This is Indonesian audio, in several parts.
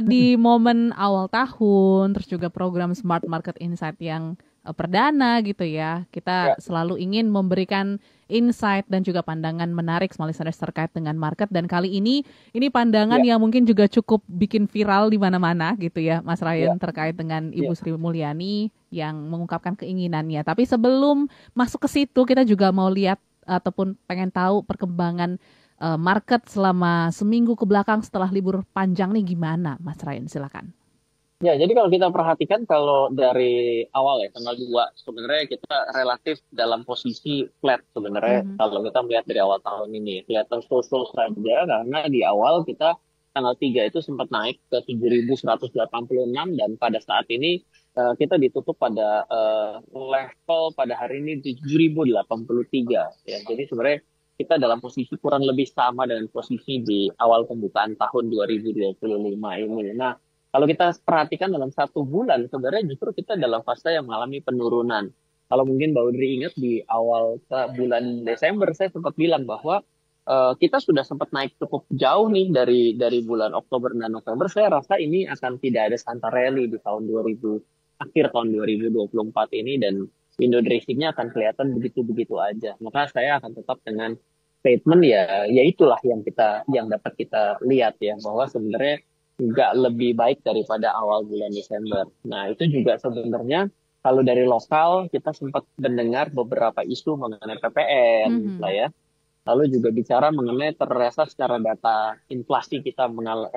di momen awal tahun, terus juga program Smart Market Insight yang perdana gitu ya, kita Ya, selalu ingin memberikan insight dan juga pandangan menarik small listeners terkait dengan market. Dan kali ini pandangan ya, yang mungkin juga cukup bikin viral di mana-mana gitu ya, Mas ya, Ryan, terkait dengan Ibu ya. Sri Mulyani yang mengungkapkan keinginannya. Tapi sebelum masuk ke situ, kita juga mau lihat ataupun pengen tahu perkembangan market selama seminggu ke belakang setelah libur panjang nih gimana, Mas Ryan? Silakan. Ya, jadi kalau kita perhatikan kalau dari awal ya tanggal 2 sebenarnya kita relatif dalam posisi flat sebenarnya Mhm. kalau kita melihat dari awal tahun ini kelihatan so-so saja karena di awal kita tanggal 3 itu sempat naik ke 7.186 dan pada saat ini kita ditutup pada level pada hari ini 7.083 ya. Jadi sebenarnya kita dalam posisi kurang lebih sama dengan posisi di awal pembukaan tahun 2025 ini. Nah, kalau kita perhatikan dalam 1 bulan, sebenarnya justru kita dalam fase yang mengalami penurunan. Kalau mungkin Mbak Udri ingat di awal bulan Desember, saya sempat bilang bahwa kita sudah sempat naik cukup jauh nih dari bulan Oktober dan November. Saya rasa ini akan tidak ada Santa Rally di tahun 2000, akhir tahun 2024 ini dan window dressing-nya akan kelihatan begitu-begitu aja. Maka saya akan tetap dengan statement ya itulah yang dapat kita lihat ya bahwa sebenarnya nggak lebih baik daripada awal bulan Desember. Nah, itu juga sebenarnya kalau dari lokal kita sempat mendengar beberapa isu mengenai PPN lah Mhm. ya. Lalu juga bicara mengenai terasa secara data inflasi kita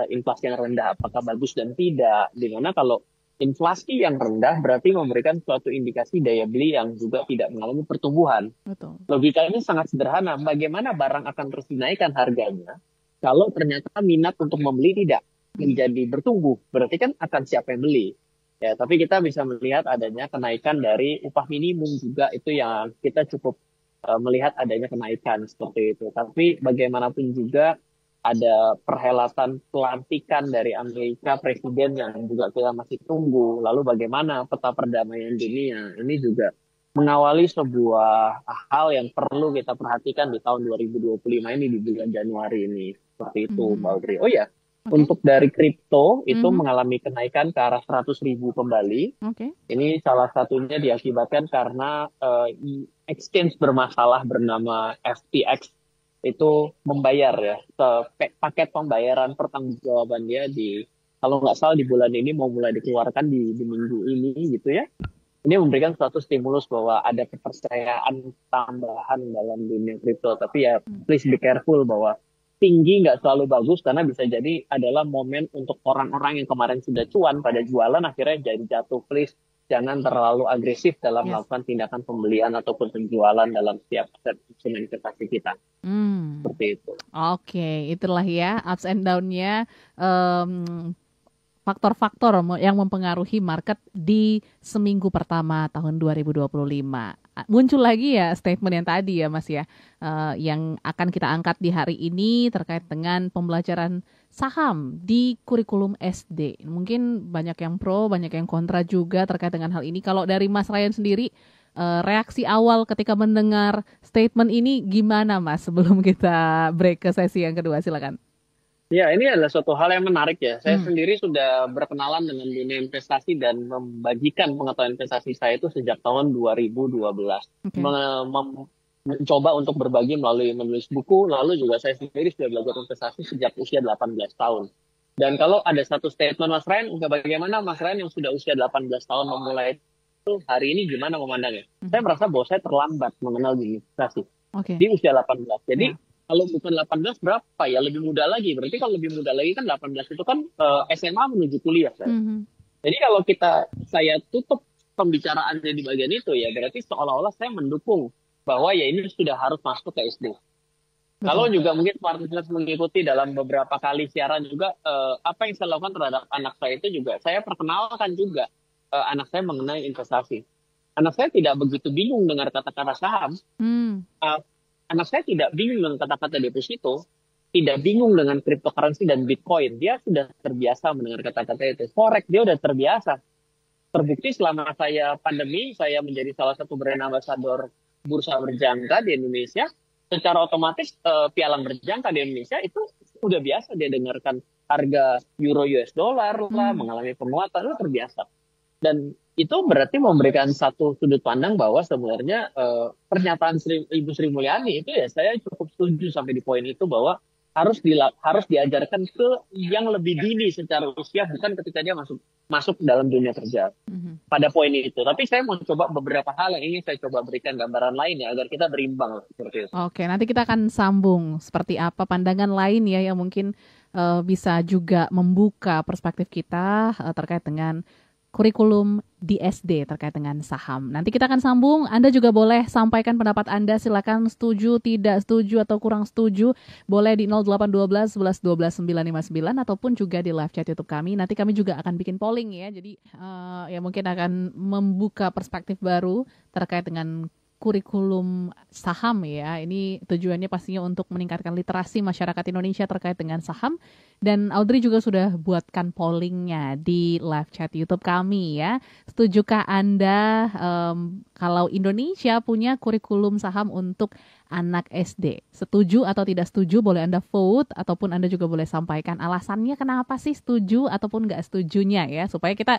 inflasi yang rendah apakah bagus dan tidak. Dimana kalau inflasi yang rendah berarti memberikan suatu indikasi daya beli yang juga tidak mengalami pertumbuhan. Betul. Logikanya sangat sederhana. Bagaimana barang akan terus dinaikkan harganya kalau ternyata minat untuk membeli tidak Mhm. menjadi bertumbuh? Berarti kan akan siapa yang beli? Ya, tapi kita bisa melihat adanya kenaikan dari upah minimum juga itu yang kita cukup melihat adanya kenaikan seperti itu. Tapi bagaimanapun juga ada perhelatan pelantikan dari Amerika Presiden yang juga kita masih tunggu. Lalu bagaimana peta perdamaian dunia? Ini juga mengawali sebuah hal yang perlu kita perhatikan di tahun 2025 ini di bulan Januari ini. Seperti itu, Mbak Mhm. Audrey. Oh ya, Oke. untuk dari kripto itu Mhm. mengalami kenaikan ke arah 100.000 kembali. Oke. Ini salah satunya diakibatkan karena exchange bermasalah bernama FTX itu membayar ya paket pembayaran pertanggungjawaban dia di kalau nggak salah di bulan ini mau mulai dikeluarkan di minggu ini gitu ya. Ini memberikan suatu stimulus bahwa ada kepercayaan tambahan dalam dunia kripto. Tapi ya Mhm. please be careful bahwa tinggi nggak selalu bagus karena bisa jadi adalah momen untuk orang-orang yang kemarin sudah cuan pada jualan akhirnya jadi jatuh. Please jangan terlalu agresif dalam Yes. melakukan tindakan pembelian ataupun penjualan dalam setiap aset instrumen investasi kita. Hmm. Seperti itu. Oke, itulah ya ups and down-nya, em, faktor-faktor yang mempengaruhi market di seminggu pertama tahun 2025. Muncul lagi ya statement yang tadi ya Mas ya, yang akan kita angkat di hari ini terkait dengan pembelajaran saham di kurikulum SD. Mungkin banyak yang pro, banyak yang kontra juga terkait dengan hal ini. Kalau dari Mas Ryan sendiri, reaksi awal ketika mendengar statement ini gimana Mas sebelum kita break ke sesi yang kedua, silakan. Ya, ini adalah suatu hal yang menarik ya. Saya Hmm, sendiri sudah berkenalan dengan dunia investasi dan membagikan pengetahuan investasi saya itu sejak tahun 2012. oke. Mencoba untuk berbagi melalui menulis buku, lalu juga saya sendiri sudah belajar investasi sejak usia 18 tahun. Dan kalau ada satu statement Mas Ryan, bagaimana Mas Ryan yang sudah usia 18 tahun memulai itu hari ini gimana memandangnya? Saya Mhm. merasa bahwa saya terlambat mengenal dunia investasi Oke, di usia 18. Jadi ya. kalau bukan 18 berapa ya? Lebih muda lagi. Berarti kalau lebih muda lagi kan 18 itu kan SMA menuju kuliah. Saya. Mhm. Jadi kalau saya tutup pembicaraannya di bagian itu ya berarti seolah-olah saya mendukung bahwa ya ini sudah harus masuk ke SD. Kalau Betul. juga mungkin partner mengikuti dalam beberapa kali siaran juga apa yang saya lakukan terhadap anak saya itu juga saya perkenalkan juga anak saya mengenai investasi. Anak saya tidak begitu bingung dengar kata-kata saham, Hmm. uh, anak saya tidak bingung dengan kata-kata deposito, tidak bingung dengan cryptocurrency dan Bitcoin. Dia sudah terbiasa mendengar kata-kata itu. Forex dia sudah terbiasa. Terbukti selama saya pandemi, saya menjadi salah satu brand ambassador bursa berjangka di Indonesia. Secara otomatis pialang berjangka di Indonesia itu sudah biasa dia dengarkan harga euro US dollar lah Hmm. mengalami penguatan, itu terbiasa. Dan itu berarti memberikan satu sudut pandang bahwa sebenarnya pernyataan Ibu Sri Mulyani itu ya saya cukup setuju sampai di poin itu bahwa harus diajarkan ke yang lebih dini secara usia, bukan ketika dia masuk masuk dalam dunia kerja Mhm. pada poin itu. Tapi saya mau coba beberapa hal yang ingin saya coba berikan gambaran lain ya agar kita berimbang seperti itu. Oke, nanti kita akan sambung seperti apa pandangan lain ya yang mungkin bisa juga membuka perspektif kita terkait dengan kurikulum di SD terkait dengan saham. Nanti kita akan sambung. Anda juga boleh sampaikan pendapat Anda. Silakan setuju, tidak setuju, atau kurang setuju. Boleh di 0812 11 12 959 ataupun juga di live chat YouTube kami. Nanti kami juga akan bikin polling ya. Jadi ya mungkin akan membuka perspektif baru terkait dengan kurikulum saham ya. Ini tujuannya pastinya untuk meningkatkan literasi masyarakat Indonesia terkait dengan saham. Dan Audrey juga sudah buatkan pollingnya di live chat YouTube kami ya. Setujukah Anda kalau Indonesia punya kurikulum saham untuk anak SD? Setuju atau tidak setuju? Boleh Anda vote ataupun Anda juga boleh sampaikan alasannya kenapa sih setuju ataupun nggak setujunya ya. Supaya kita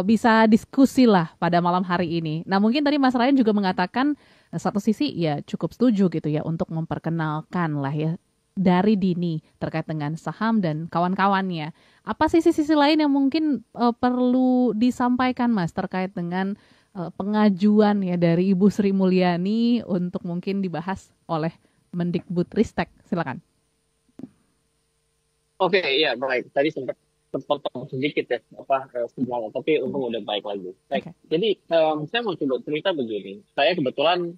bisa diskusi lah pada malam hari ini. Nah mungkin tadi Mas Ryan juga mengatakan satu sisi ya cukup setuju gitu ya untuk memperkenalkan lah ya dari dini terkait dengan saham dan kawan-kawannya. Apa sisi-sisi lain yang mungkin perlu disampaikan Mas terkait dengan pengajuan ya dari Ibu Sri Mulyani untuk mungkin dibahas oleh Mendikbudristek? Silakan. Oke, iya baik. Tadi sempat terpotong sedikit ya sinyalnya, tapi untung udah baik lagi. Baik. Oke. Jadi saya mau coba cerita begini. Saya kebetulan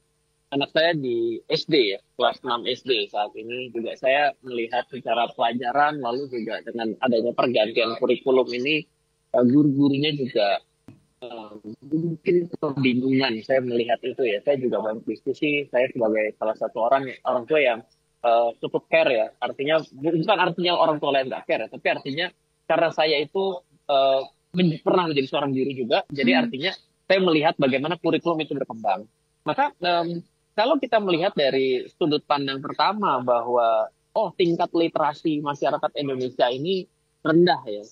anak saya di SD ya, kelas 6 SD saat ini juga saya melihat secara pelajaran lalu juga dengan adanya pergantian kurikulum ini guru-gurunya juga eh, mungkin kebingungan saya melihat itu ya. Saya juga banyak diskusi, saya sebagai salah satu orang tua yang cukup care ya. Artinya bukan artinya orang tua lain nggak care, ya, tapi artinya karena saya itu eh, pernah menjadi seorang guru juga, jadi Hmm. artinya saya melihat bagaimana kurikulum itu berkembang. Maka kalau kita melihat dari sudut pandang pertama bahwa tingkat literasi masyarakat Indonesia ini rendah ya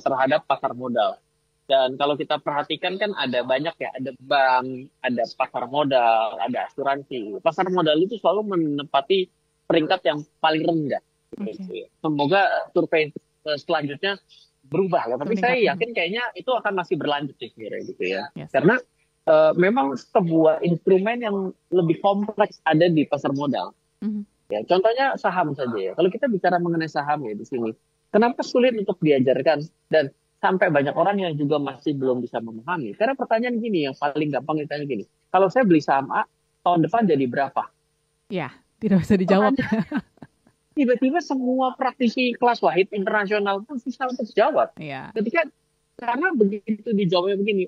terhadap pasar modal. Dan kalau kita perhatikan kan ada banyak ya, ada bank, ada pasar modal, ada asuransi. Pasar modal itu selalu menempati peringkat yang paling rendah. Oke. Gitu ya. Semoga survei selanjutnya berubah ya. Tapi saya Meningkat. yakin kayaknya itu akan masih berlanjut sih sebenarnya gitu ya. Yes. Karena memang sebuah instrumen yang lebih kompleks ada di pasar modal. Mhm. Ya, contohnya saham saja ya. Kalau kita bicara mengenai saham ya di sini, kenapa sulit untuk diajarkan dan sampai banyak orang yang juga masih belum bisa memahami? Karena pertanyaan gini yang paling gampang ditanya gini, kalau saya beli saham A tahun depan jadi berapa? Ya, tidak bisa dijawab. Pertanyaan tiba-tiba semua praktisi kelas wahid internasional pun susah untuk jawab. Iya. Ketika karena begitu dijawabnya begini,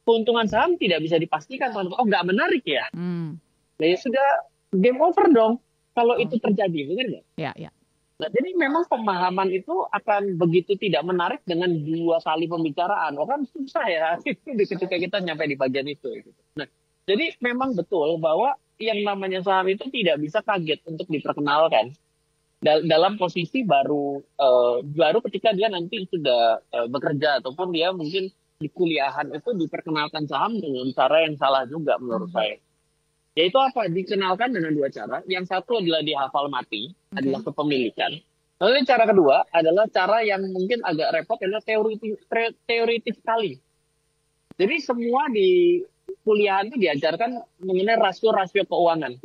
keuntungan saham tidak bisa dipastikan tahun depan. Oh, nggak menarik ya? Hmm. Nah, ya sudah game over dong kalau itu Betul. terjadi, benar nggak? Ya, ya. Nah, jadi memang pemahaman itu akan begitu tidak menarik dengan dua kali pembicaraan. Kan susah ya ketika kita nyampe di bagian itu. Gitu. Nah, jadi memang betul bahwa yang namanya saham itu tidak bisa kaget untuk diperkenalkan dalam posisi baru ketika dia nanti sudah bekerja ataupun dia mungkin di kuliahan itu diperkenalkan saham dengan cara yang salah juga menurut saya. Yaitu apa? Dikenalkan dengan dua cara. Yang satu adalah dihafal mati, adalah kepemilikan. Lalu cara kedua adalah cara yang mungkin agak repot, adalah teoritis sekali. Jadi semua di kuliahan itu diajarkan mengenai rasio-rasio keuangan.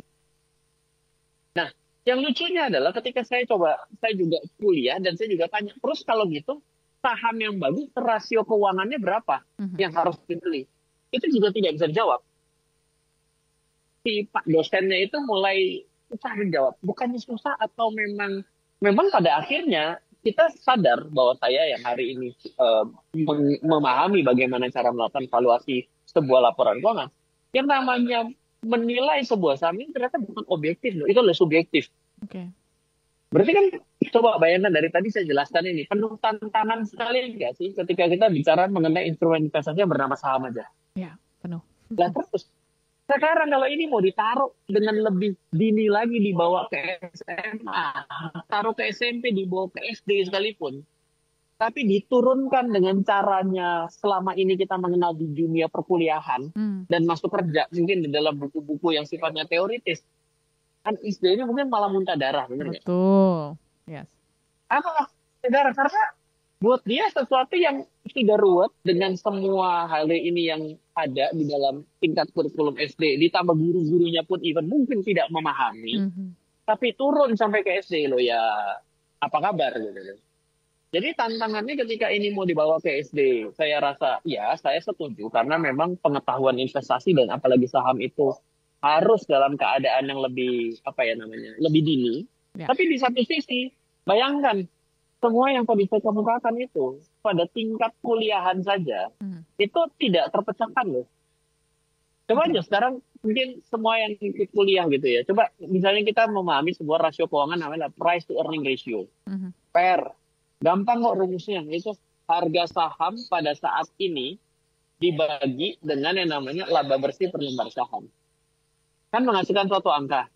Nah, yang lucunya adalah ketika saya juga kuliah dan saya juga tanya, terus kalau gitu saham yang bagus rasio keuangannya berapa yang harus dibeli? Itu juga tidak bisa dijawab. Si Pak dosennya itu mulai susah menjawab. Bukannya susah atau memang pada akhirnya kita sadar bahwa saya yang hari ini memahami bagaimana cara melakukan valuasi sebuah laporan keuangan. Yang namanya menilai sebuah saham ini ternyata bukan objektif, itu adalah subjektif. Oke. Berarti kan coba bayangkan dari tadi saya jelaskan ini penuh tantangan sekali nggak sih ketika kita bicara mengenai instrumen investasi yang bernama saham aja. Ya, penuh. Lah terus Sekarang kalau ini mau ditaruh dengan lebih dini lagi dibawa ke SMA, taruh ke SMP, dibawa ke SD sekalipun, tapi diturunkan dengan caranya selama ini kita mengenal di dunia perkuliahan Hmm, dan masuk kerja mungkin di dalam buku-buku yang sifatnya teoritis, kan SD ini mungkin malah muntah darah, bener nggak? betul. Yes. Apa? Darah karena buat dia sesuatu yang sudah ruwet dengan semua hal ini yang ada di dalam tingkat kurikulum SD, ditambah guru-gurunya pun even mungkin tidak memahami, Mhm. tapi turun sampai ke SD loh ya, apa kabar gitu. Jadi tantangannya ketika ini mau dibawa ke SD, saya rasa ya saya setuju karena memang pengetahuan investasi dan apalagi saham itu harus dalam keadaan yang lebih apa ya namanya, lebih dini. Ya. Tapi di satu sisi, bayangkan semua yang tadi saya kemukakan itu pada tingkat kuliahan saja Mhm. itu tidak terpecahkan loh. Coba Oke. aja sekarang mungkin semua yang ikut kuliah gitu ya. Coba misalnya kita memahami sebuah rasio keuangan namanya price to earning ratio. Mhm. PER. Gampang kok rumusnya. Itu harga saham pada saat ini dibagi dengan yang namanya laba bersih per lembar saham. Kan menghasilkan suatu angka.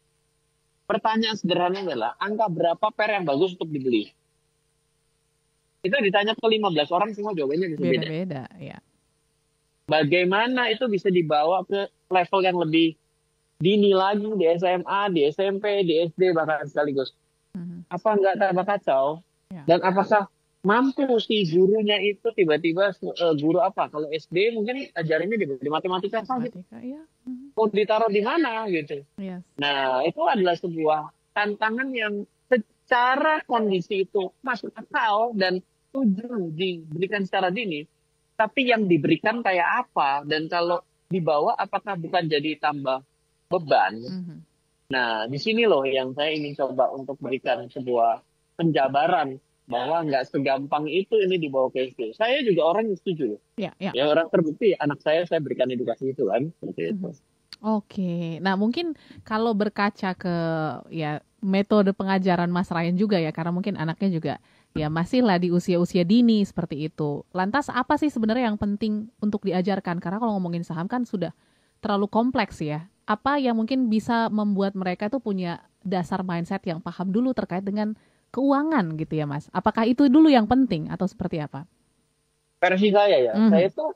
Pertanyaan sederhana adalah angka berapa PER yang bagus untuk dibeli? Itu ditanya ke 15 orang semua jawabannya bisa beda. Beda-beda, ya. Bagaimana itu bisa dibawa ke level yang lebih dini lagi di SMA, di SMP, di SD bahkan sekaligus. Mhm. Apa nggak tambah kacau? Ya. Dan apakah mampu si gurunya itu tiba-tiba guru apa? Kalau SD mungkin ajarinnya di matematika saja. Matematika, ya. Mhm. Mau ditaruh di mana gitu. Yes. Nah, itu adalah sebuah tantangan yang secara kondisi itu masuk akal dan tujuh diberikan secara dini. Tapi yang diberikan kayak apa? Dan kalau dibawa apakah bukan jadi tambah beban? Mhm. Nah, di sini loh yang saya ingin coba untuk berikan sebuah penjabaran bahwa nggak segampang itu ini dibawa ke SD. Saya juga orang yang setuju. Ya, ya. Ya orang terbukti anak saya berikan edukasi itu kan. Seperti itu. Mhm. Oke. Nah, mungkin kalau berkaca ke ya metode pengajaran Mas Ryan juga ya, karena mungkin anaknya juga ya masih lah di usia-usia dini seperti itu. Lantas apa sih sebenarnya yang penting untuk diajarkan? Karena kalau ngomongin saham kan sudah terlalu kompleks ya. Apa yang mungkin bisa membuat mereka tuh punya dasar mindset yang paham dulu terkait dengan keuangan gitu ya, Mas? Apakah itu dulu yang penting atau seperti apa? Versi saya ya, saya Mhm. tuh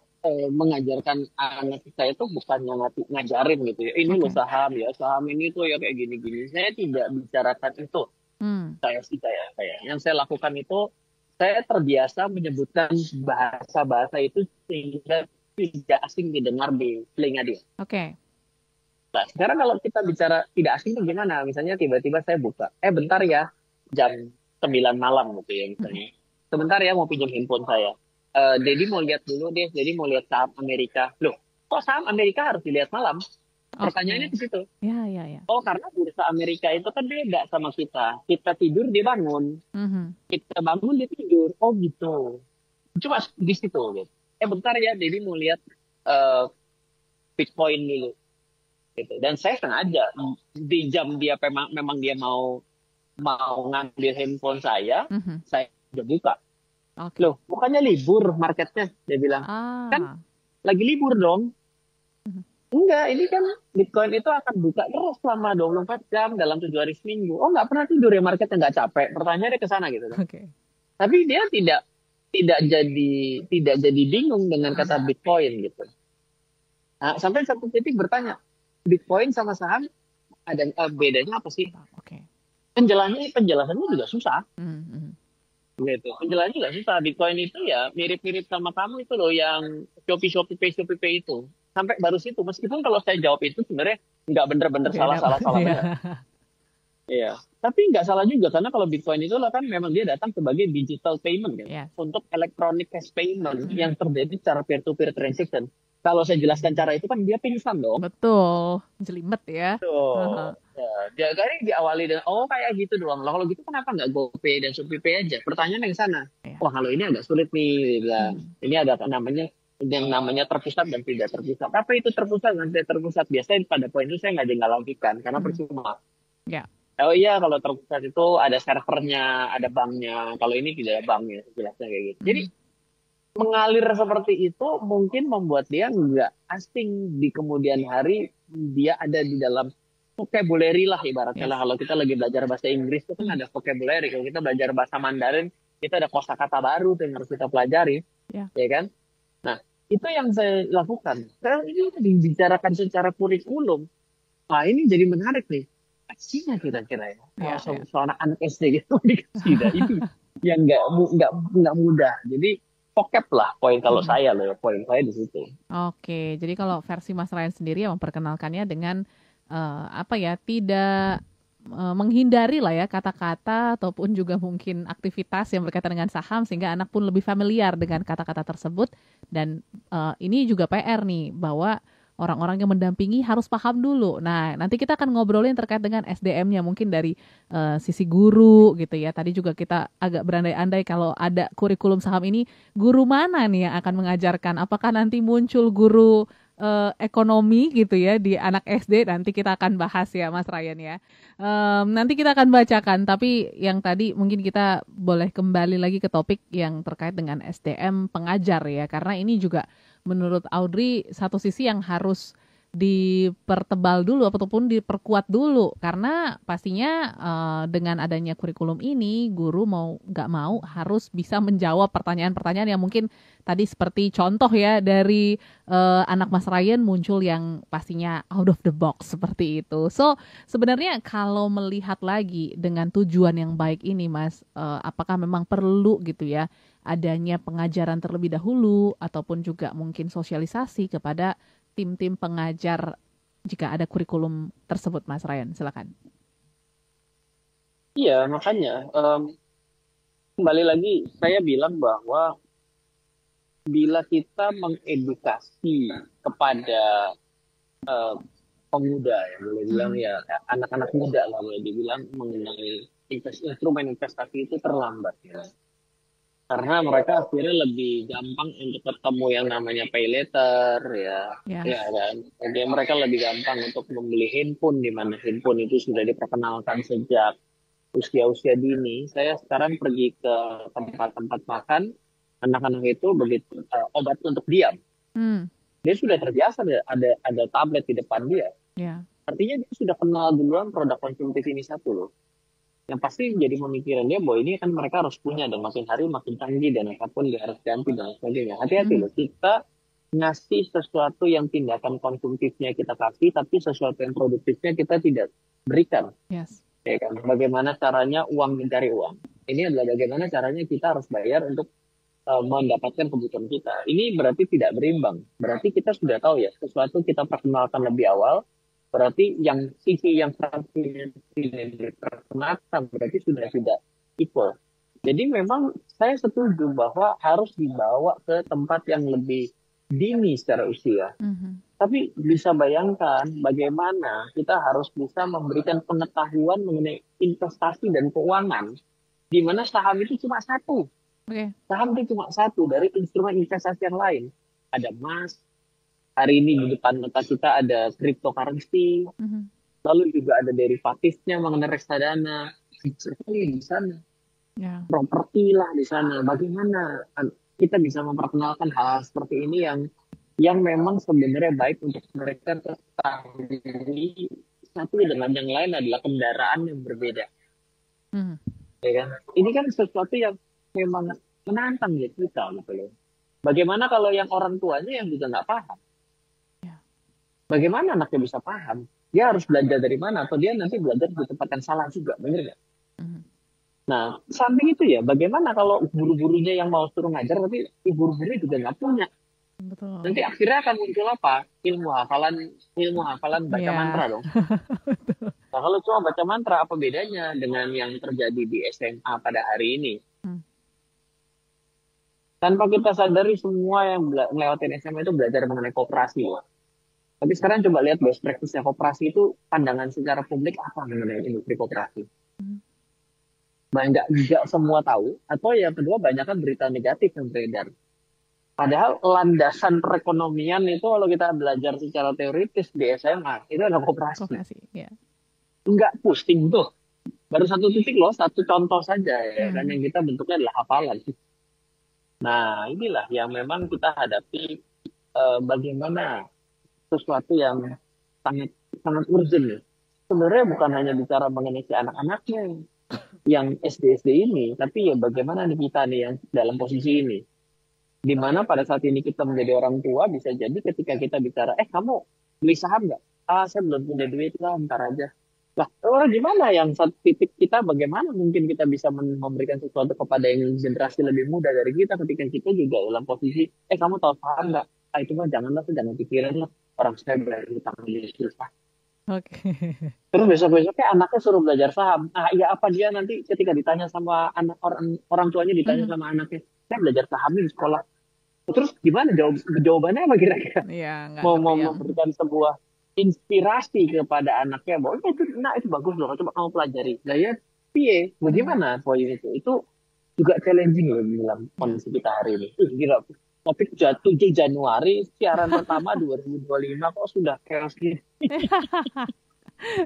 mengajarkan anak saya tuh bukannya ngajarin gitu ya. Ini loh Oke. saham ya, saham ini tuh ya kayak gini-gini. Saya tidak bicarakan itu. Hmm. Saya sih kayak yang saya lakukan itu saya terbiasa menyebutkan bahasa-bahasa itu sehingga tidak asing didengar di telinga dia. Oke. Nah, sekarang kalau kita bicara tidak asing itu gimana? Misalnya tiba-tiba saya buka, bentar ya, jam 9 malam gitu ya Mhm. misalnya. Sebentar ya mau pinjam handphone saya. Dedi mau lihat dulu deh, Dedi mau lihat saham Amerika. Loh, kok saham Amerika harus dilihat malam? Pertanyaannya Oke. di situ. Ya, ya, ya. Oh, karena bursa Amerika itu kan beda sama kita. Kita tidur, dia bangun. Mhm. Kita bangun, dia tidur. Oh gitu. Cuma di situ. Gitu. Bentar ya, Dedi mau lihat eh, Bitcoin dulu. Gitu. Dan saya sengaja di jam dia memang dia mau mau ngambil handphone Mhm. saya udah buka. Oke. Loh, bukannya libur marketnya? Dia bilang. Kan Ah. lagi libur dong. Mhm. Enggak, ini kan Bitcoin itu akan buka terus selama 24 jam dalam 7 hari seminggu. Oh, nggak pernah tidur ya marketnya nggak capek. Pertanyaannya ke sana gitu kan. Oke. Tapi dia tidak jadi bingung dengan kata Bitcoin gitu. Nah, sampai satu titik bertanya, Bitcoin sama saham ada bedanya apa sih? Oke. Penjelasannya juga susah Mhm. gitu. Penjelasannya juga susah. Bitcoin itu ya mirip-mirip sama kamu itu loh yang Shopee Pay itu. Sampai baru situ. Meskipun kalau saya jawab itu sebenarnya nggak bener-bener Beda. salah Iya. bener. Iya. Tapi nggak salah juga karena kalau Bitcoin itu lah kan memang dia datang sebagai digital payment kan. Yes. Untuk electronic cash payment Mhm. yang terjadi secara peer-to-peer transaction. Kalau saya jelaskan cara itu kan dia pingsan dong. Betul. Jelimet ya. Tuh. Aha. Ya, dia kali diawali dengan kayak gitu doang. Lah kalau gitu kenapa nggak GoPay dan ShopeePay aja? Pertanyaan yang sana. Ya. Wah kalau ini agak sulit nih, dia bilang. Mhm. Ini ada namanya yang namanya terpusat dan tidak terpusat. Apa itu terpusat dan tidak terpusat? Biasanya pada poin itu saya nggak lakukan karena Mhm. percuma. Ya. Oh iya kalau terpusat itu ada servernya, ada banknya. Kalau ini tidak ada banknya, jelasnya kayak gitu. Jadi Mhm. mengalir seperti itu mungkin membuat dia nggak asing di kemudian hari dia ada di dalam vocabulary lah ibaratnya Yes. lah. Kalau kita lagi belajar bahasa Inggris itu kan ada vocabulary. Kalau kita belajar bahasa Mandarin, kita ada kosakata baru tuh yang harus kita pelajari, Ya. ya kan? Nah, itu yang saya lakukan. Sekarang ini dibicarakan secara kurikulum. Nah, ini jadi menarik nih. Kasihnya kira-kira ya. Ya, Kalau ya. seorang anak SD gitu dikasih dah. Itu yang nggak mudah. Jadi vocab lah poin kalau Mhm. saya loh, poin saya di situ. Oke, jadi kalau versi Mas Ryan sendiri ya memperkenalkannya dengan apa ya, tidak menghindari lah ya kata-kata ataupun juga mungkin aktivitas yang berkaitan dengan saham sehingga anak pun lebih familiar dengan kata-kata tersebut dan ini juga PR nih bahwa orang-orang yang mendampingi harus paham dulu. Nah, nanti kita akan ngobrolin terkait dengan SDM-nya mungkin dari sisi guru gitu ya. Tadi juga kita agak berandai-andai kalau ada kurikulum saham ini, guru mana nih yang akan mengajarkan? Apakah nanti muncul guru ekonomi gitu ya di anak SD? Nanti kita akan bahas ya Mas Ryan ya. Nanti kita akan bacakan, tapi yang tadi mungkin kita boleh kembali lagi ke topik yang terkait dengan SDM pengajar ya, karena ini juga menurut Audrey satu sisi yang harus dipertebal dulu ataupun diperkuat dulu karena pastinya dengan adanya kurikulum ini guru mau nggak mau harus bisa menjawab pertanyaan-pertanyaan yang mungkin tadi seperti contoh ya dari anak Mas Ryan muncul yang pastinya out of the box seperti itu. So sebenarnya kalau melihat lagi dengan tujuan yang baik ini Mas, apakah memang perlu gitu ya adanya pengajaran terlebih dahulu ataupun juga mungkin sosialisasi kepada tim-tim pengajar jika ada kurikulum tersebut, Mas Ryan? Silakan. Iya, makanya kembali lagi saya bilang bahwa bila kita mengedukasi kepada eh, pemuda ya boleh bilang Mhm. ya anak-anak muda lah boleh dibilang mengenai instrumen investasi itu terlambat ya. Karena mereka akhirnya lebih gampang untuk ketemu yang namanya pay later Ya, ya kan. Jadi mereka lebih gampang untuk membeli handphone di mana handphone itu sudah diperkenalkan sejak usia-usia dini. Saya sekarang pergi ke tempat-tempat makan, anak-anak itu begitu obat untuk diam. hmm, Dia sudah terbiasa ada tablet di depan dia. ya, Artinya dia sudah kenal duluan produk konsumtif ini satu loh. Yang pasti jadi pemikiran dia bahwa ini kan mereka harus punya dan makin hari makin canggih dan apapun dia harus ganti dan sebagainya. Hati-hati mhm, loh, kita ngasih sesuatu yang tindakan konsumtifnya kita kasih, tapi sesuatu yang produktifnya kita tidak berikan. yes, Ya kan? Bagaimana caranya uang mencari uang? Ini adalah bagaimana caranya kita harus bayar untuk mendapatkan kebutuhan kita. Ini berarti tidak berimbang. Berarti kita sudah tahu ya, sesuatu kita perkenalkan lebih awal, berarti yang sisi yang satunya tidak diperkenalkan, berarti sudah tidak equal. Jadi memang saya setuju bahwa harus dibawa ke tempat yang lebih dini secara usia. mhm, Tapi bisa bayangkan bagaimana kita harus bisa memberikan pengetahuan mengenai investasi dan keuangan, di mana saham itu cuma satu. oke, Saham itu cuma satu dari instrumen investasi yang lain. Ada emas, hari ini di depan mata kita ada cryptocurrency, mhm, lalu juga ada derivatifnya mengenai reksadana. Sekali di sana, ya, properti lah di sana. Bagaimana kita bisa memperkenalkan hal seperti ini yang memang sebenarnya baik untuk mereka ketahui satu dengan yang lain adalah kendaraan yang berbeda, mhm, ya kan? Ini kan sesuatu yang memang menantang ya kita gitu loh. Bagaimana kalau yang orang tuanya yang juga nggak paham? ya, Bagaimana anaknya bisa paham? Dia harus belajar dari mana? Atau dia nanti belajar di tempat yang salah juga, bener nggak? mhm, Nah, samping itu ya, bagaimana kalau guru-gurunya yang mau suruh ngajar, tapi guru-gurunya juga nggak punya? betul, Nanti akhirnya akan muncul apa? Ilmu hafalan baca ya, mantra dong. Nah, kalau cuma baca mantra, apa bedanya dengan yang terjadi di SMA pada hari ini? hmm, Tanpa kita sadari semua yang ngelewatin SMA itu belajar mengenai koperasi loh. Tapi sekarang coba lihat best practice-nya koperasi itu pandangan secara publik apa mengenai industri koperasi. mhm, Nggak semua tahu, atau yang kedua banyak kan berita negatif yang beredar. Padahal landasan perekonomian itu kalau kita belajar secara teoritis di SMA, itu adalah koperasi. koperasi, ya, Nggak pusing tuh. Baru satu titik loh, satu contoh saja ya. Dan mhm, yang kita bentuknya adalah hafalan. Nah, inilah yang memang kita hadapi bagaimana sesuatu yang sangat sangat urgent ya. Sebenarnya bukan hanya bicara mengenai si anak-anaknya yang SD-SD ini, tapi ya bagaimana nih kita nih yang dalam posisi ini. Di mana pada saat ini kita menjadi orang tua, bisa jadi ketika kita bicara, kamu beli saham nggak? Ah, saya belum punya duit lah, ntar aja. Lah, orang gimana yang satu titik kita, bagaimana mungkin kita bisa memberikan sesuatu kepada yang generasi lebih muda dari kita ketika kita juga dalam posisi, kamu tahu saham nggak? Ah, itu mah janganlah, tuh jangan pikirin lah. Orang saya bayar hutang aja susah. Oke. Terus besok-besoknya anaknya suruh belajar saham. Ah, iya apa dia nanti ketika ditanya sama anak orang orang tuanya ditanya Mhm. sama anaknya, saya belajar saham di sekolah. Terus gimana jawabannya apa kira-kira? Iya, nggak Mau ngerti mau yang. memberikan sebuah inspirasi kepada anaknya bahwa itu bagus loh, coba kamu pelajari. Nah ya, piye, Mhm. bagaimana poin itu? Itu juga challenging loh dalam Ya. kondisi kita hari ini. Gila. Topik jatuh 7 Januari, siaran pertama 2025 kok sudah chaos gini.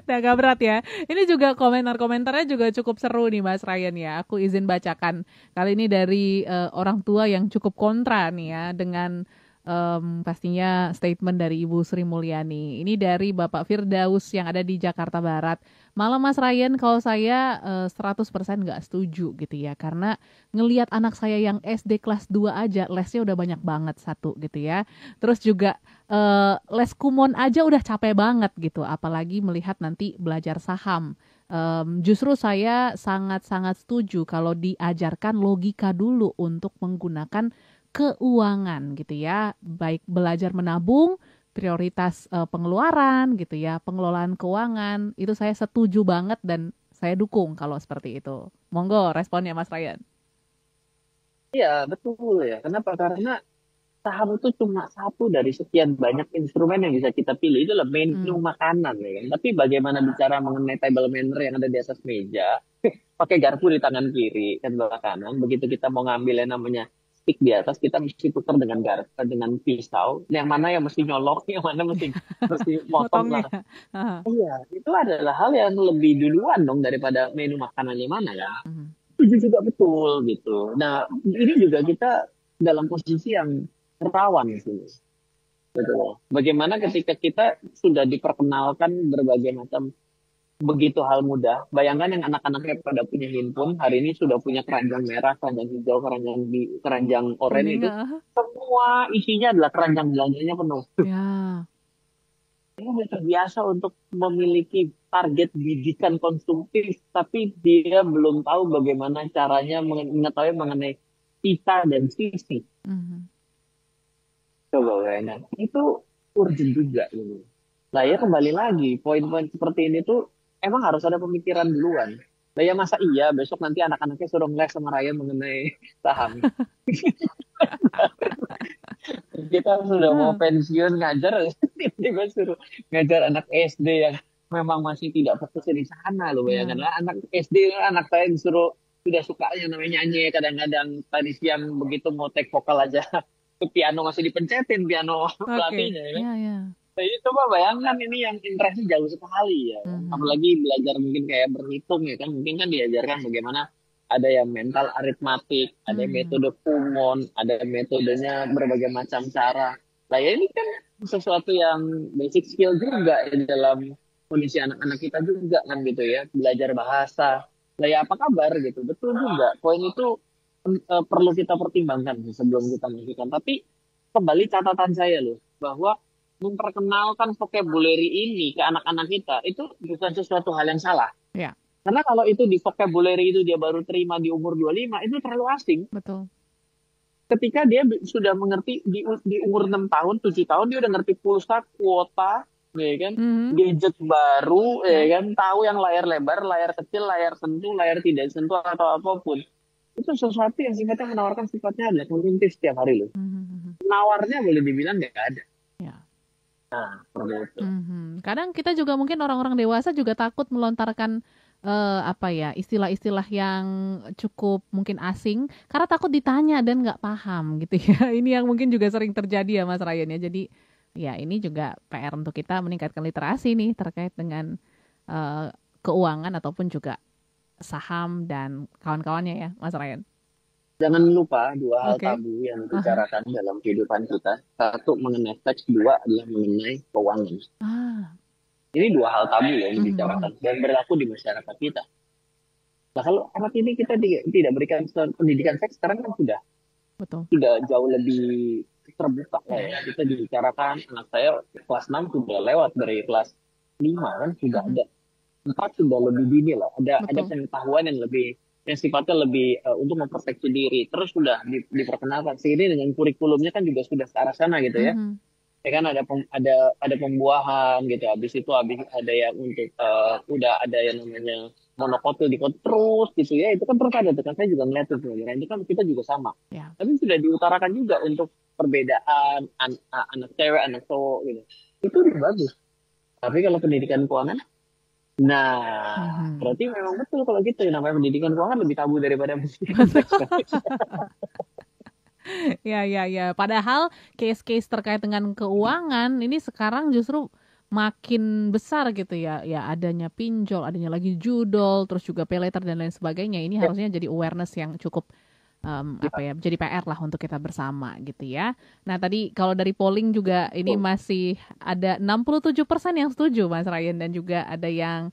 Nah, agak berat ya. Ini juga komentar-komentarnya juga cukup seru nih Mas Ryan ya. Aku izin bacakan. Kali ini dari orang tua yang cukup kontra nih ya dengan pastinya statement dari Ibu Sri Mulyani. Ini dari Bapak Firdaus yang ada di Jakarta Barat. Malam Mas Ryan, kalau saya 100% nggak setuju gitu ya. Karena ngelihat anak saya yang SD kelas 2 aja lesnya udah banyak banget satu gitu ya. Terus juga les kumon aja udah capek banget gitu, apalagi melihat nanti belajar saham. Justru saya sangat-sangat setuju kalau diajarkan logika dulu untuk menggunakan keuangan gitu ya, baik belajar menabung, prioritas pengeluaran gitu ya, pengelolaan keuangan, itu saya setuju banget dan saya dukung kalau seperti itu. Monggo responnya Mas Ryan. Iya, betul ya. Kenapa? Karena saham itu cuma satu dari sekian banyak instrumen yang bisa kita pilih. Itu adalah menu Hmm. makanan ya kan. Tapi bagaimana bicara mengenai table manner yang ada di atas meja, pakai garpu di tangan kiri dan sebelah kanan. Begitu kita mau ngambil yang namanya stick di atas, kita mesti putar dengan garpu dengan pisau. Yang mana yang mesti nyolok, yang mana mesti mesti motong lah. Motongnya. Aha. Iya, itu adalah hal yang lebih duluan dong daripada menu makanannya mana ya. Mhm. Itu juga betul gitu. Nah, ini juga kita dalam posisi yang rawan sih. Betul. Bagaimana ketika kita sudah diperkenalkan berbagai macam begitu hal mudah. Bayangkan yang anak-anaknya pada punya handphone, hari ini sudah punya keranjang merah, keranjang hijau, keranjang oranye Kuning. itu semua isinya adalah keranjang belanjanya penuh. Ya. Dia sudah terbiasa untuk memiliki target bidikan konsumtif, tapi dia belum tahu bagaimana caranya mengetahui mengenai sisa dan sisi. Mhm. Coba bayangkan, itu urgent juga gitu. Nah ya kembali lagi, poin-poin seperti ini tuh emang harus ada pemikiran duluan. Nah ya masa iya besok nanti anak-anaknya suruh ngeles sama Raya mengenai saham. Kita sudah mau Hah. pensiun ngajar, tiba-tiba suruh ngajar anak SD yang memang masih tidak fokus di sana loh. Bayangkan Ya. lah anak SD, anak saya disuruh sudah suka yang namanya nyanyi, kadang-kadang tadi siang begitu mau take vokal aja ke piano masih dipencetin piano Oke. pelatihnya ya kan. Ya, ya. Jadi coba bayangkan ini yang interestnya jauh sekali ya. Mhm. Apalagi belajar mungkin kayak berhitung ya kan. Mungkin kan diajarkan bagaimana ada yang mental aritmatik, ada yang Mhm. metode kumon, ada metodenya berbagai macam cara. Nah ya ini kan sesuatu yang basic skill juga ya dalam kondisi anak-anak kita juga kan gitu ya. Belajar bahasa. Nah ya apa kabar gitu. Betul juga. Poin itu perlu kita pertimbangkan sih sebelum kita melakukan. Tapi kembali catatan saya loh bahwa memperkenalkan vocabulary ini ke anak-anak kita itu bukan sesuatu hal yang salah. Ya, Karena kalau itu di vocabulary itu dia baru terima di umur 25 itu terlalu asing. betul. Ketika dia sudah mengerti di umur 6 tahun, 7 tahun dia udah ngerti pulsa, kuota, ya kan, Mhm. gadget baru, ya Ya. kan, tahu yang layar lebar, layar kecil, layar sentuh, layar tidak sentuh atau apapun. Itu sesuatu yang sifatnya menawarkan sifatnya adalah kognitif setiap hari loh. Mhm, mhm. Penawarnya boleh dibilang nggak ada. Ya. Nah, seperti itu. Mhm. Kadang kita juga mungkin orang-orang dewasa juga takut melontarkan apa ya, istilah-istilah yang cukup mungkin asing karena takut ditanya dan nggak paham gitu ya. Ini yang mungkin juga sering terjadi ya Mas Ryan ya. Jadi ya ini juga PR untuk kita meningkatkan literasi nih terkait dengan eh, keuangan ataupun juga saham dan kawan-kawannya ya Mas Ryan. Jangan lupa dua hal Oke. tabu yang Aha. dibicarakan dalam kehidupan kita. Satu mengenai seks, dua adalah mengenai keuangan. Ah. Ini dua hal tabu yang Mhm. dibicarakan dan berlaku di masyarakat kita. Nah, kalau anak ini kita tidak berikan pendidikan seks, sekarang kan Betul. sudah jauh lebih terbuka lah Ya. ya. Kita dibicarakan, anak saya kelas 6 sudah lewat, dari kelas 5 kan sudah Mhm. ada, 4 sudah lebih dini lah. Ada Betul. pengetahuan yang lebih, yang sifatnya lebih untuk memproteksi diri. Terus sudah diperkenalkan. Seiring dengan kurikulumnya kan juga sudah ke arah sana gitu ya. Mhm. Ya kan ada pembuahan gitu. Habis ada yang untuk udah ada yang namanya monokotil di terus gitu ya. Itu kan terus ada tuh kan, saya juga ngeliat tuh pelajaran itu kan kita juga sama. Ya. Tapi sudah diutarakan juga untuk perbedaan anak cewek, anak cowok gitu. Itu udah bagus. Tapi kalau pendidikan keuangan, nah Mhm. berarti memang betul kalau gitu ya, namanya pendidikan keuangan lebih tabu daripada pendidikan seks. Ya, ya, ya. Padahal case-case terkait dengan keuangan ini sekarang justru makin besar gitu ya. Ya, adanya pinjol, adanya lagi judol, terus juga pay later dan lain sebagainya. Ini Ya, harusnya jadi awareness yang cukup apa ya. ya, jadi PR lah untuk kita bersama gitu ya. Nah, tadi kalau dari polling juga ini Betul. masih ada 67% yang setuju Mas Ryan dan juga ada yang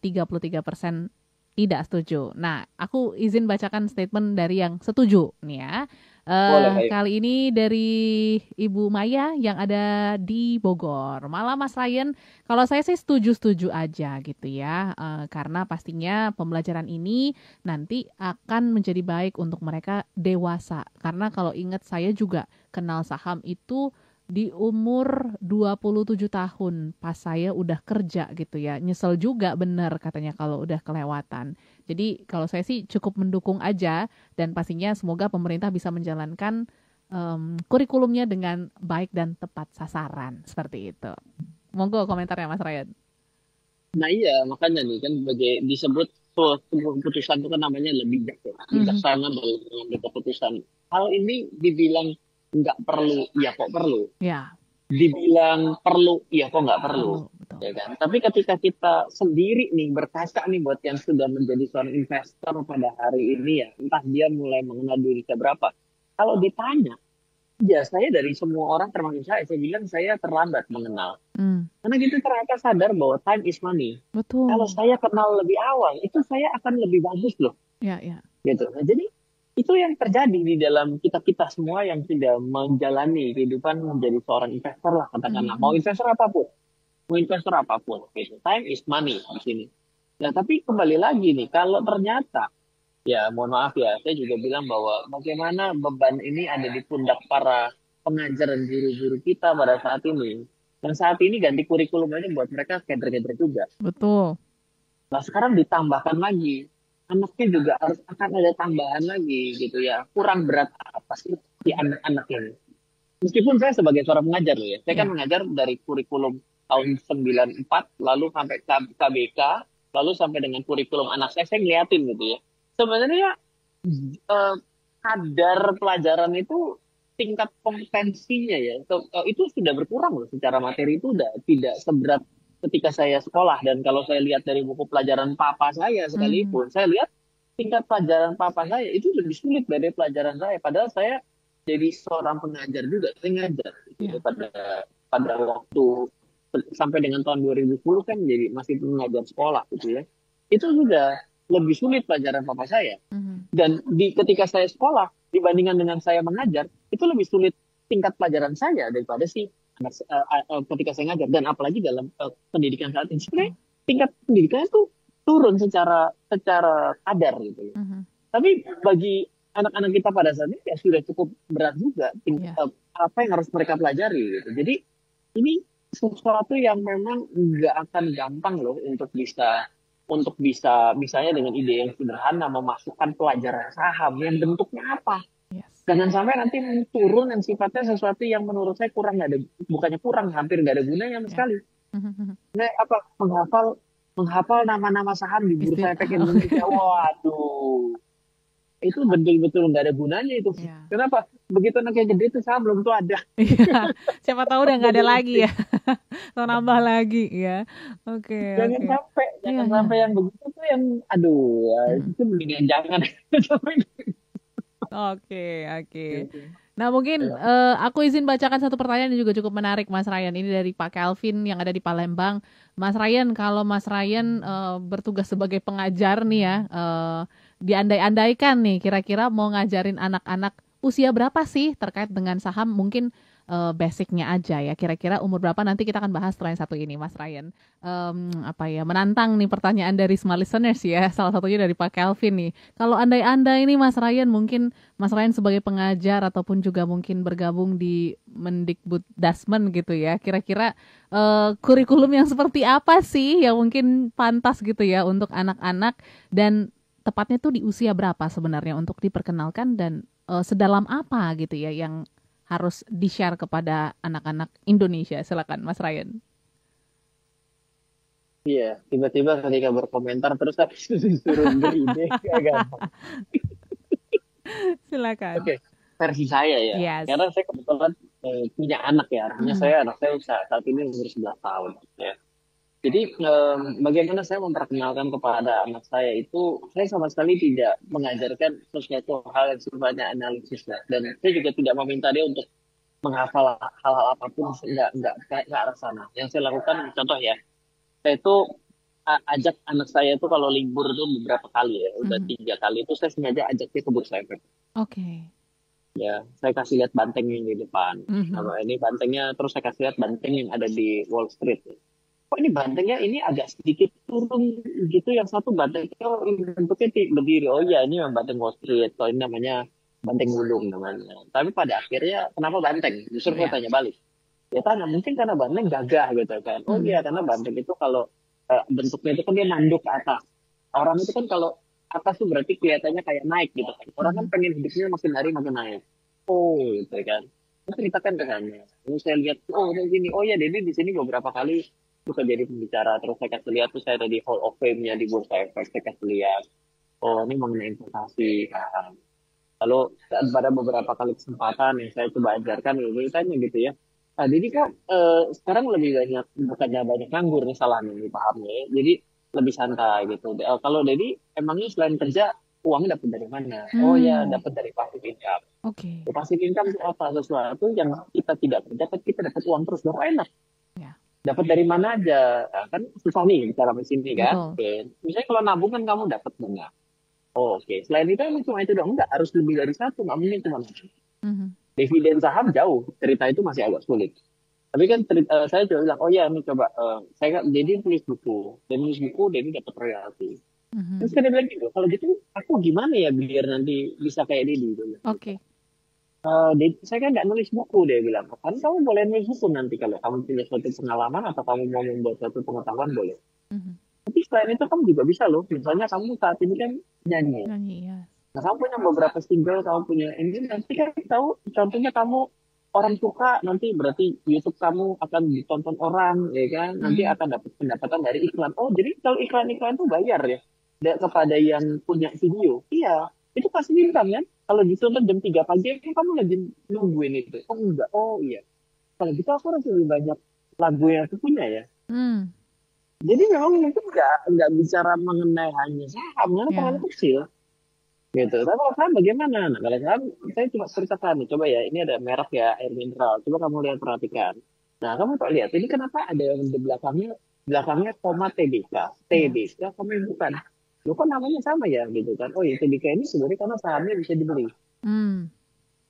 33% tidak setuju. Nah, aku izin bacakan statement dari yang setuju nih ya. Boleh, ayo. Kali ini dari Ibu Maya yang ada di Bogor. Malah Mas Ryan, kalau saya sih setuju-setuju aja gitu ya. Karena pastinya pembelajaran ini nanti akan menjadi baik untuk mereka dewasa. Karena kalau ingat saya juga kenal saham itu di umur 27 tahun pas saya udah kerja gitu ya. Nyesel juga bener katanya kalau udah kelewatan. Jadi kalau saya sih cukup mendukung aja dan pastinya semoga pemerintah bisa menjalankan kurikulumnya dengan baik dan tepat sasaran seperti itu. Monggo komentarnya Mas Ryan. Nah iya, makanya nih kan sebagai disebut tuh sebuah keputusan itu kan namanya lebih bijak ya. Mhm. Bijaksana dalam mengambil keputusan. Hal ini dibilang nggak perlu, ya kok perlu. Ya, Dibilang perlu, ya kok nggak perlu. perlu betul. Ya kan? Tapi ketika kita sendiri nih berkaca nih buat yang sudah menjadi seorang investor pada hari ini ya, entah dia mulai mengenal diri berapa. Kalau ditanya, ya saya dari semua orang termasuk saya bilang saya terlambat mengenal. Hmm, Karena kita ternyata sadar bahwa time is money. Kalau betul. saya kenal lebih awal, itu saya akan lebih bagus loh, Ya, ya. gitu. Nah, jadi itu yang terjadi di dalam kita semua yang tidak menjalani kehidupan menjadi seorang investor lah katakanlah. Mau Mhm. investor apapun, gitu. Time is money di sini. Nah, tapi kembali lagi nih, kalau ternyata ya mohon maaf ya, saya juga bilang bahwa bagaimana beban ini ada di pundak para pengajar dan guru-guru kita pada saat ini. Dan saat ini ganti kurikulum aja buat mereka kader-kader juga. Betul. Nah, sekarang ditambahkan lagi. Anaknya juga harus akan ada tambahan lagi gitu ya. Kurang berat apa sih si anak-anak ini? Meskipun saya sebagai seorang pengajar loh ya. Saya kan Ya. mengajar dari kurikulum tahun 94 lalu sampai KBK, lalu sampai dengan kurikulum anak saya ngeliatin gitu ya. Sebenarnya eh, kadar pelajaran itu tingkat kompetensinya ya itu sudah berkurang loh, secara materi itu udah tidak seberat ketika saya sekolah. Dan kalau saya lihat dari buku pelajaran papa saya Mhm. sekalipun, saya lihat tingkat pelajaran papa saya itu lebih sulit dari pelajaran saya, padahal saya jadi seorang pengajar juga, saya ngajar gitu ya, Ya. pada pada waktu sampai dengan tahun 2010 kan jadi masih pengajar sekolah gitu ya. Itu sudah lebih sulit pelajaran papa saya. Mhm. Dan ketika saya sekolah, dibandingkan dengan saya mengajar, itu lebih sulit tingkat pelajaran saya daripada si ketika saya ngajar. Dan apalagi dalam pendidikan saat ini, sebenarnya Betul. tingkat pendidikannya itu turun secara secara kadar gitu ya. Mhm. Tapi bagi anak-anak kita pada saat ini ya sudah cukup berat juga Ya. apa yang harus mereka pelajari gitu. Jadi ini sesuatu yang memang nggak akan gampang loh untuk bisa misalnya dengan ide yang sederhana memasukkan pelajaran saham yang bentuknya apa. Yes. Jangan sampai nanti turun yang sifatnya sesuatu yang menurut saya kurang, nggak ada, bukannya kurang, hampir nggak ada gunanya sama Ya. sekali. Mhm. Nah, apa menghafal menghafal nama-nama saham di Bursa Efek Indonesia. Waduh, itu betul-betul nggak ada gunanya itu. Ya. Kenapa? Begitu anaknya gede itu saham belum tuh ada. Iya, siapa tahu udah nggak Jadi ada lagi penting. ya, atau nambah lagi ya. Oke, Jangan oke. sampai, Iya, jangan iya. sampai yang begitu tuh yang, aduh, Mm-mm. itu mendingan jangan. Sampai Oke, oke. gitu. Nah, mungkin aku izin bacakan satu pertanyaan yang juga cukup menarik, Mas Ryan. Ini dari Pak Kelvin yang ada di Palembang. Mas Ryan, kalau Mas Ryan bertugas sebagai pengajar nih ya, diandai-andaikan nih, kira-kira mau ngajarin anak-anak usia berapa sih terkait dengan saham? Mungkin basicnya aja ya. Kira-kira umur berapa nanti kita akan bahas setelah yang satu ini, Mas Ryan. Apa ya? Menantang nih pertanyaan dari smart listeners ya. Salah satunya dari Pak Kelvin nih. Kalau andai-andai ini, Mas Ryan, mungkin Mas Ryan sebagai pengajar ataupun juga mungkin bergabung di Mendikbud Dasmen gitu ya. Kira-kira kurikulum yang seperti apa sih yang mungkin pantas gitu ya untuk anak-anak dan tepatnya tuh di usia berapa sebenarnya untuk diperkenalkan dan sedalam apa gitu ya yang harus di-share kepada anak-anak Indonesia. Silakan Mas Ryan. Iya, tiba-tiba ketika berkomentar terus habis itu disuruh beride, gak gampang. Silakan. Oke, versi saya ya. Yes. Karena saya kebetulan punya anak ya. Artinya Mhm. anak saya saat ini umur 11 tahun. Ya. Jadi bagaimana saya memperkenalkan kepada anak saya itu, saya sama sekali tidak mengajarkan sesuatu hal yang sifatnya analisis ya. Dan saya juga tidak meminta dia untuk menghafal hal-hal apapun, nggak ke arah sana. Yang saya lakukan, contoh ya, saya itu ajak anak saya itu kalau libur itu beberapa kali ya, udah Mhm. 3 kali itu saya sengaja ajak dia ke Bursa Efek. Oke. Ya, saya kasih lihat banteng yang di depan. Mhm. Sama ini bantengnya, terus saya kasih lihat banteng yang ada di Wall Street. Kok ini bantengnya ini agak sedikit turun gitu, yang satu bantengnya oh, ini bentuknya berdiri. Oh iya, ini memang banteng Wall Street. Oh ini namanya banteng gulung namanya. Tapi pada akhirnya kenapa banteng? Justru saya Ya. tanya balik. Ya tanya, mungkin karena banteng gagah gitu kan. Oh Mhm. iya, karena banteng itu kalau bentuknya itu kan dia nanduk ke atas. Orang itu kan kalau atas tuh berarti kelihatannya kayak naik gitu kan. Orang kan Mhm. pengen hidupnya makin hari makin naik. Oh gitu kan. Saya ceritakan ke sana. Terus saya lihat, oh kayak gini. Oh ya, Dedi di sini beberapa kali suka jadi pembicara. Terus saya kasih lihat tuh saya ada di Hall of Fame-nya di Bursa Efek. Saya kasih lihat. Oh ini mengenai investasi. Lalu pada beberapa kali kesempatan yang saya coba ajarkan, ya, tanya gitu ya. Nah, jadi kok sekarang lebih banyak, bukannya banyak nganggur nih salah nih pahamnya. Ya. Jadi lebih santai gitu. Kalau Dedi emangnya selain kerja uangnya dapat dari mana? Oh ya Hmm. dapat dari passive income. Oke. Ya, passive income itu apa? Sesuatu yang kita tidak kerja tapi kita dapat uang terus. Berapa enak? Ya. Dapat dari mana aja? Nah, kan susah nih cara di sini kan. Betul. Oke. Misalnya kalau nabung kan kamu dapat bunga. Oh, oke. Selain itu emang cuma itu dong. Enggak, harus lebih dari satu. Nggak mungkin cuma satu. Mhm. Dividen saham jauh. Cerita itu masih agak sulit. Tapi kan saya coba bilang, oh ya ini coba. Saya kan jadi tulis buku. Dan tulis buku, jadi dapat royalti. Terus Mhm. kan dia bilang gitu, kalau gitu aku gimana ya biar nanti bisa kayak Dedi. Dia bilang gitu. Oke. Saya kan nggak nulis buku, dia bilang. Kan kamu boleh nulis buku nanti kalau kamu punya suatu pengalaman atau kamu mau membuat suatu pengetahuan boleh. Mhm. Tapi selain itu kamu juga bisa loh. Misalnya kamu saat ini kan nyanyi. Nyanyi ya. Nah, kamu punya beberapa single, kamu punya ini nanti kan tahu contohnya kamu orang suka nanti berarti YouTube kamu akan ditonton orang ya kan nanti Mhm. akan dapat pendapatan dari iklan. Oh jadi kalau iklan-iklan itu bayar ya kepada yang punya video. Iya itu pasti income kan. Kalau ditonton jam 3 pagi kan kamu lagi nungguin itu. Oh enggak. Oh iya. Kalau gitu aku harus lebih banyak lagu yang aku punya ya. Hmm. Jadi memang mungkin nggak bicara mengenai hanya sahamnya terlalu Ya. kecil gitu. Tapi kalau saham bagaimana? Nah, kalau saham saya cuma ceritakan nih, coba ya, ini ada merek ya air mineral. Coba kamu lihat perhatikan. Nah, kamu tak lihat ini kenapa ada yang di belakangnya koma TBK, Ya. TBK, kamu yang bukan. Lu kok namanya sama ya gitu kan? Oh ya TBK ini sebenarnya karena sahamnya bisa dibeli. Hmm.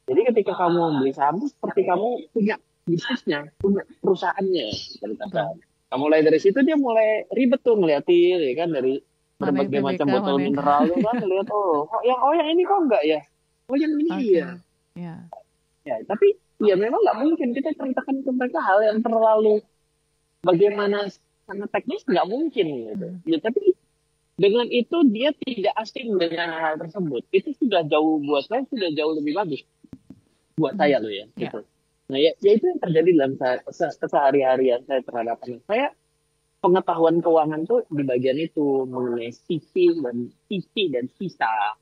Jadi ketika kamu membeli saham itu seperti kamu punya bisnisnya, punya perusahaannya, ceritakan. Betul. Kamu mulai dari situ dia mulai ribet tuh ngeliatin ya kan dari Mana yang berbagai TBK, macam botol mana yang mineral tuh kan lihat oh yang ini kok enggak ya oh yang ini Oke. iya Ya. ya tapi ya memang nggak mungkin kita ceritakan ke mereka hal yang terlalu bagaimana sangat teknis nggak mungkin gitu Mhm. ya tapi dengan itu dia tidak asing dengan hal tersebut itu sudah jauh buat saya sudah jauh lebih bagus buat Mhm. saya loh ya Ya. gitu nah ya itu yang terjadi dalam kesehari-harian saya terhadap anak saya pengetahuan keuangan tuh di bagian itu mengenai sisi dan sisa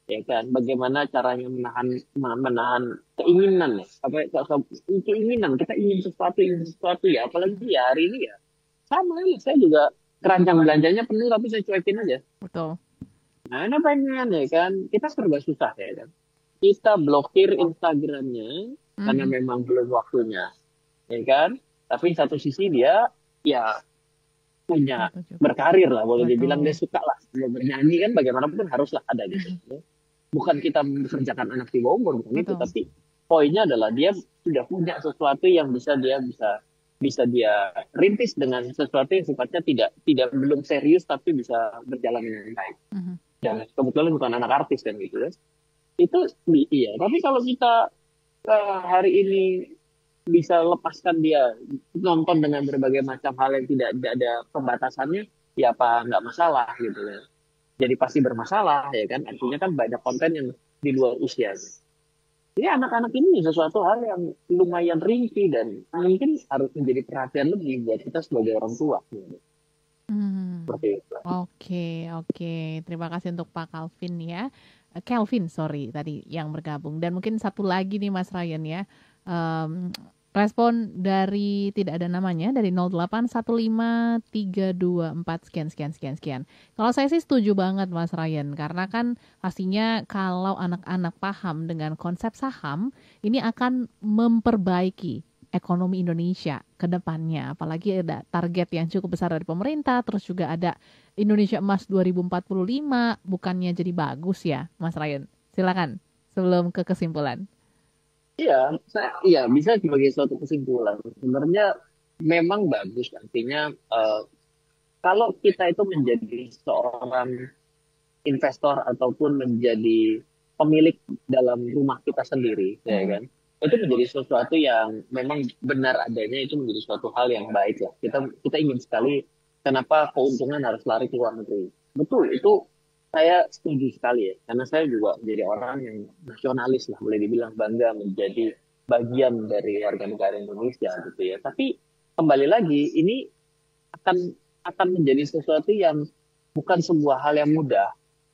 ya kan bagaimana caranya menahan keinginan ya apa keinginan kita ingin sesuatu ya apalagi ya hari ini ya sama ya saya juga keranjang belanjanya penuh tapi saya cuekin aja Betul. nah ini pengen ya kan kita serba susah ya kan kita blokir Instagramnya karena Mhm. memang belum waktunya, ya kan? Tapi satu sisi dia ya punya Itu juga. berkarir lah, boleh dibilang dia Betul. suka lah. Dia bernyanyi kan bagaimanapun haruslah ada gitu. Mhm. Ya. Bukan kita mengerjakan anak di bawah umur, bukan itu, Betul. tapi poinnya adalah dia sudah punya sesuatu yang bisa bisa dia rintis dengan sesuatu yang sifatnya tidak tidak belum serius tapi bisa berjalan dengan baik. Mhm. Dan kebetulan bukan anak artis kan gitu ya. Itu iya, tapi kalau kita hari ini bisa lepaskan dia nonton dengan berbagai macam hal yang tidak ada pembatasannya, ya apa nggak masalah gitu ya. Jadi pasti bermasalah ya kan, artinya kan banyak konten yang di luar usia. Jadi anak-anak ini sesuatu hal yang lumayan ringkih dan mungkin harus menjadi perhatian lebih buat kita sebagai orang tua gitu. Hmm. Seperti itu. Oke, oke. Terima kasih untuk Pak Calvin ya. Kelvin, sorry tadi yang bergabung. Dan mungkin satu lagi nih Mas Ryan ya. Em, Respon dari tidak ada namanya dari 0815324 sekian sekian sekian sekian. Kalau saya sih setuju banget Mas Ryan karena kan pastinya kalau anak-anak paham dengan konsep saham ini akan memperbaiki ekonomi Indonesia ke depannya. Apalagi ada target yang cukup besar dari pemerintah, terus juga ada Indonesia Emas 2045, bukannya jadi bagus ya, Mas Ryan? Silakan sebelum ke kesimpulan. Iya, iya bisa sebagai suatu kesimpulan. Sebenarnya memang bagus artinya kalau kita itu menjadi seorang investor ataupun menjadi pemilik dalam rumah kita sendiri, ya Mhm. kan? Itu menjadi sesuatu yang memang benar adanya itu menjadi suatu hal yang baik ya. Kita ingin sekali kenapa keuntungan harus lari ke luar negeri. Betul, itu saya setuju sekali ya. Karena saya juga menjadi orang yang nasionalis lah, boleh dibilang bangga menjadi bagian dari warga negara Indonesia gitu ya. Tapi kembali lagi ini akan akan menjadi sesuatu yang bukan sebuah hal yang mudah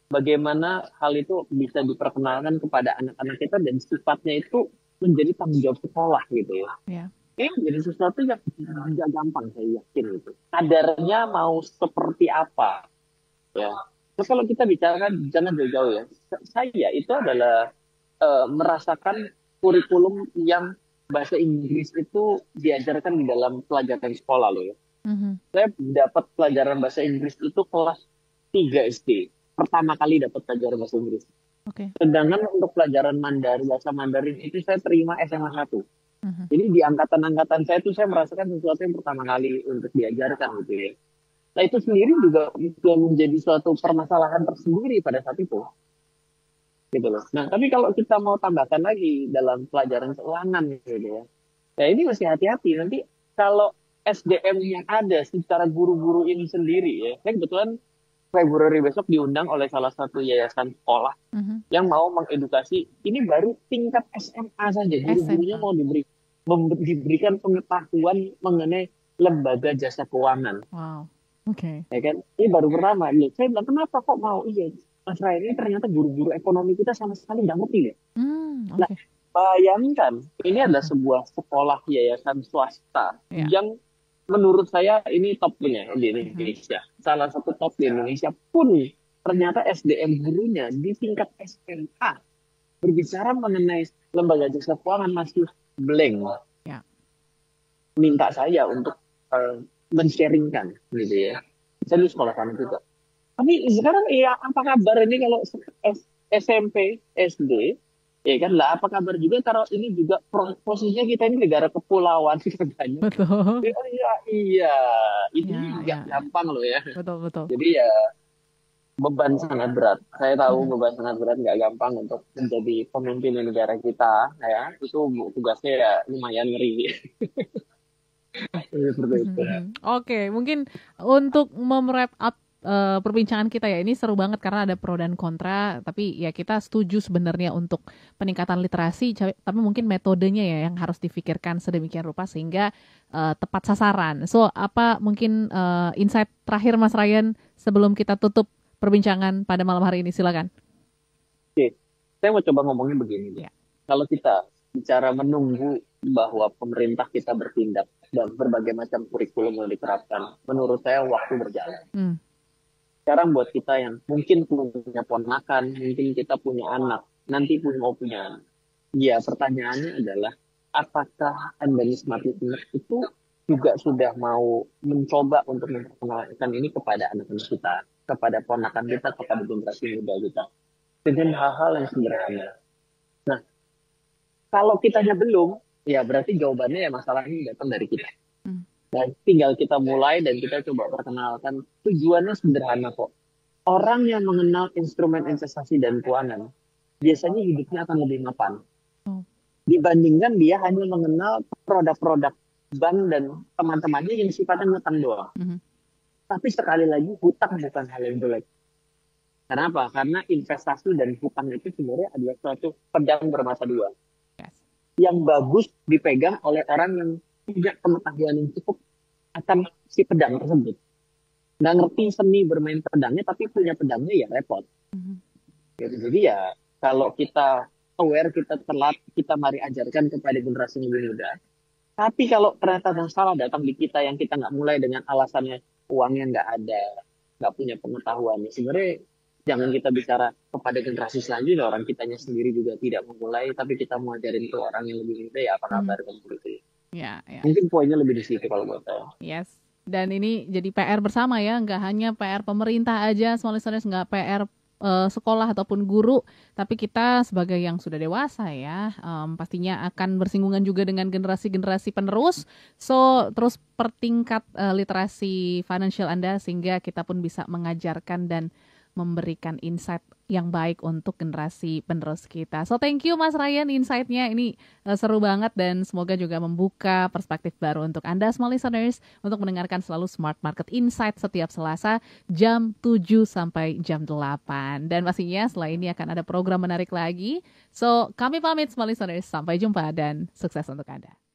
bagaimana hal itu bisa diperkenalkan kepada anak-anak kita dan sifatnya itu menjadi tanggung jawab sekolah gitu ya. Ya. Ini menjadi sesuatu yang tidak gampang saya yakin itu. Kadarnya mau seperti apa ya. Terus kalau kita bicarakan jangan jauh-jauh ya. Saya itu adalah merasakan kurikulum yang bahasa Inggris itu diajarkan di dalam pelajaran sekolah loh ya. Mhm. Saya dapat pelajaran bahasa Inggris itu kelas 3 SD. Pertama kali dapat pelajaran bahasa Inggris. Oke. Sedangkan untuk pelajaran Mandarin, bahasa Mandarin itu saya terima SMA 1. Mhm. Jadi di angkatan-angkatan saya itu saya merasakan sesuatu yang pertama kali untuk diajarkan gitu ya. Nah itu sendiri juga menjadi suatu permasalahan tersendiri pada saat itu. Gitu loh. Nah tapi kalau kita mau tambahkan lagi dalam pelajaran keuangan gitu ya. Nah ini masih hati-hati. Nanti kalau SDM yang ada secara guru-guru ini sendiri ya. Saya kebetulan Februari besok diundang oleh salah satu yayasan sekolah Mhm. yang mau mengedukasi. Ini baru tingkat SMA saja. Guru-gurunya SMA. mau diberikan pengetahuan mengenai lembaga jasa keuangan. Wow. Oke. Ya kan? Ini baru pertama. Loh, saya bilang, kenapa kok mau? Iya, Mas Ryan ini ternyata guru-guru ekonomi kita sama sekali nggak ngerti ya. Nah, Oke. bayangkan, ini adalah sebuah sekolah yayasan swasta Ya. yang menurut saya ini topnya di Mhm. Indonesia. Salah satu top di Indonesia pun ternyata SDM gurunya di tingkat SMA berbicara mengenai lembaga jasa keuangan masih blank. Ya. Minta saya untuk men-sharingkan gitu ya. Saya di sekolah sana juga. Tapi sekarang ya apa kabar ini kalau SMP, SD, ya kan lah apa kabar juga kalau ini juga posisinya kita ini negara kepulauan katanya. Betul. Iya, iya, iya. Ini Ya, nggak ya, ya. gampang loh ya. Betul, betul. Jadi ya beban sangat berat. Saya tahu Mhm. beban sangat berat nggak gampang untuk menjadi pemimpin di negara kita. Ya, itu tugasnya ya lumayan ngeri. Seperti Mhm, itu. mhm. Oke, mungkin untuk mem-wrap up perbincangan kita ya, ini seru banget karena ada pro dan kontra, tapi ya kita setuju sebenarnya untuk peningkatan literasi, tapi mungkin metodenya ya yang harus difikirkan sedemikian rupa sehingga tepat sasaran. So, apa mungkin insight terakhir Mas Ryan sebelum kita tutup perbincangan pada malam hari ini? Silakan. Oke, saya mau coba ngomongnya begini. Ya. Kalau kita bicara menunggu bahwa pemerintah kita bertindak dan berbagai macam kurikulum yang diterapkan, menurut saya waktu berjalan. Hmm. Sekarang buat kita yang mungkin punya ponakan, mungkin kita punya anak nanti pun mau punya anak. Ya, pertanyaannya adalah apakah Anda nih smart listener itu juga sudah mau mencoba untuk memperkenalkan ini kepada anak-anak kita, kepada ponakan kita, kepada generasi muda kita dengan hal-hal yang sederhana. Nah, kalau kitanya belum, ya berarti jawabannya ya masalah ini datang dari kita. Hmm. Dan tinggal kita mulai dan kita coba perkenalkan. Tujuannya sederhana kok. Orang yang mengenal instrumen investasi dan keuangan, biasanya hidupnya akan lebih mapan. Oh. Dibandingkan dia hanya mengenal produk-produk bank dan teman-temannya yang sifatnya ngutang doang. Mhm. Tapi sekali lagi, hutang bukan hal yang jelek. Kenapa? Karena investasi dan hutang itu sebenarnya adalah suatu pedang bermata dua. Yes. Yang bagus dipegang oleh orang yang punya pengetahuan yang cukup akan si pedang tersebut. Nggak ngerti seni bermain pedangnya, tapi punya pedangnya ya repot. Mhm. Gitu. Jadi ya kalau kita aware, kita telat, kita mari ajarkan kepada generasi yang lebih muda. Tapi kalau ternyata masalah datang di kita yang kita nggak mulai dengan alasannya uangnya nggak ada, nggak punya pengetahuan, sebenarnya jangan kita bicara kepada generasi selanjutnya, orang kitanya sendiri juga tidak memulai, tapi kita mau ajarin ke orang yang lebih muda, ya apa kabar kan begitu. Ya, ya. Mungkin poinnya lebih di situ kalau buat saya. Yes. Dan ini jadi PR bersama ya, nggak hanya PR pemerintah aja, small listeners, nggak PR sekolah ataupun guru, tapi kita sebagai yang sudah dewasa ya, pastinya akan bersinggungan juga dengan generasi-generasi penerus. So, terus pertingkat literasi financial Anda sehingga kita pun bisa mengajarkan dan memberikan insight yang baik untuk generasi penerus kita. So, thank you Mas Ryan, insight-nya ini seru banget dan semoga juga membuka perspektif baru untuk Anda small listeners untuk mendengarkan selalu Smart Market Insight setiap Selasa jam 7 sampai jam 8. Dan pastinya setelah ini akan ada program menarik lagi. So, kami pamit small listeners, sampai jumpa dan sukses untuk Anda.